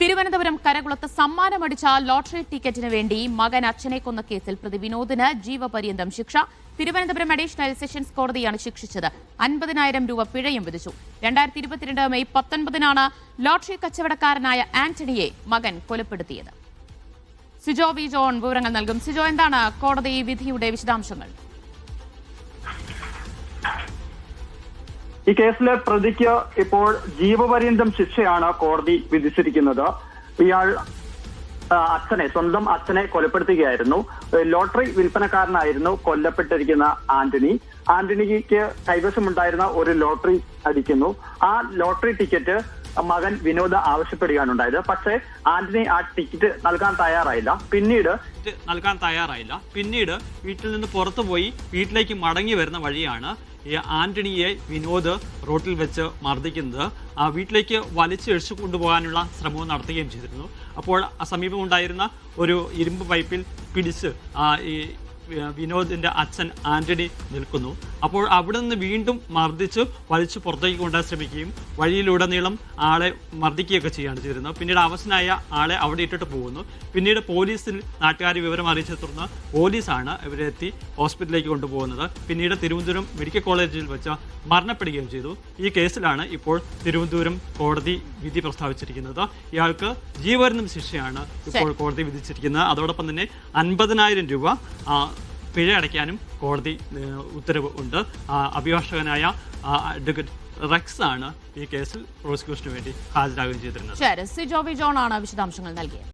Thiruvananthapuram കരകുളത്ത് സമ്മാനമടിച്ച lottery ടിക്കറ്റിന് വേണ്ടി മകൻ അച്ഛനെ കൊന്ന കേസിൽ പ്രതി വിനോദിന് ജീവപര്യന്തം ശിക്ഷ. തിരുവനന്തപുരം അഡീഷണൽ സെഷൻസ് കോടതിയാണ് ശിക്ഷിച്ചത്. 50,000 രൂപ പിഴയും വിധിച്ചു. 2022 മെയ് 19-നാണ് ലോട്ടറി കച്ചവടക്കാരനായ ആന്റണിയെ മകൻ കൊലപ്പെടുത്തിയത്. സിജോ വി ജോൺ വിവരങ്ങൾ നൽകും. സിജോ, എന്താണ് കോടതി വിധിയുടെ വിശദാംശങ്ങൾ? ഈ കേസിലെ പ്രതിക്ക് ഇപ്പോൾ ജീവപര്യന്തം ശിക്ഷയാണ് കോടതി വിധിച്ചിരിക്കുന്നത്. ഇയാൾ സ്വന്തം അച്ഛനെ കൊലപ്പെടുത്തുകയായിരുന്നു. ലോട്ടറി വിൽപ്പനക്കാരനായിരുന്നു കൊല്ലപ്പെട്ടിരിക്കുന്ന ആന്റണിക്ക് കൈവശമുണ്ടായിരുന്ന ഒരു ലോട്ടറി അടിക്കുന്നു. ആ ലോട്ടറി ടിക്കറ്റ് മകൻ വിനോദ് ആവശ്യപ്പെടുകയാണ് ഉണ്ടായത്. പക്ഷേ ആന്റണി ആ ടിക്കറ്റ് നൽകാൻ തയ്യാറായില്ല. പിന്നീട് വീട്ടിൽ നിന്ന് പുറത്തുപോയി വീട്ടിലേക്ക് മടങ്ങി വരുന്ന വഴിയാണ് ഈ ആന്റണിയെ വിനോദ് റോട്ടിൽ വെച്ച് മർദ്ദിക്കുന്നത്. ആ വീട്ടിലേക്ക് വലിച്ചിഴച്ചു കൊണ്ടുപോകാനുള്ള ശ്രമവും നടത്തുകയും ചെയ്തിരുന്നു. അപ്പോൾ സമീപമുണ്ടായിരുന്ന ഒരു ഇരുമ്പ് പൈപ്പിൽ പിടിച്ച് ഈ വിനോദിന്റെ അച്ഛൻ ആന്റണി നിൽക്കുന്നു. അപ്പോൾ അവിടെ നിന്ന് വീണ്ടും മർദ്ദിച്ച് വലിച്ചു പുറത്തേക്ക് കൊണ്ടുപോകാൻ ശ്രമിക്കുകയും വഴിയിലുടനീളം ആളെ മർദ്ദിക്കുകയൊക്കെ ചെയ്യുകയാണ് ചെയ്തിരുന്നത്. പിന്നീട് അവശനായ ആളെ അവിടെ ഇട്ടിട്ട് പോകുന്നു. പിന്നീട് പോലീസിൽ നാട്ടുകാർ വിവരം അറിയിച്ച തുടർന്ന് പോലീസാണ് ഇവരെ എത്തി ഹോസ്പിറ്റലിലേക്ക് കൊണ്ടുപോകുന്നത്. പിന്നീട് തിരുവനന്തപുരം മെഡിക്കൽ കോളേജിൽ വെച്ച് മരണപ്പെടുകയും ചെയ്തു. ഈ കേസിലാണ് ഇപ്പോൾ തിരുവനന്തപുരം കോടതി വിധി പ്രസ്താവിച്ചിരിക്കുന്നത്. ഇയാൾക്ക് ജീവപര്യന്തം ശിക്ഷയാണ് ഇപ്പോൾ കോടതി വിധിച്ചിരിക്കുന്നത്. അതോടൊപ്പം തന്നെ 50,000 രൂപ പിഴ അടയ്ക്കാനും കോടതി ഉത്തരവ് ഉണ്ട്. അഭിഭാഷകനായ അഡ്വക്കേറ്റ് റെക്സ് ആണ് ഈ കേസിൽ പ്രോസിക്യൂഷന് വേണ്ടി ഹാജരാകുകയും ചെയ്തിരുന്നത്. സിജോ വി ജോൺ ആണ് വിശദാംശങ്ങൾ നൽകിയത്.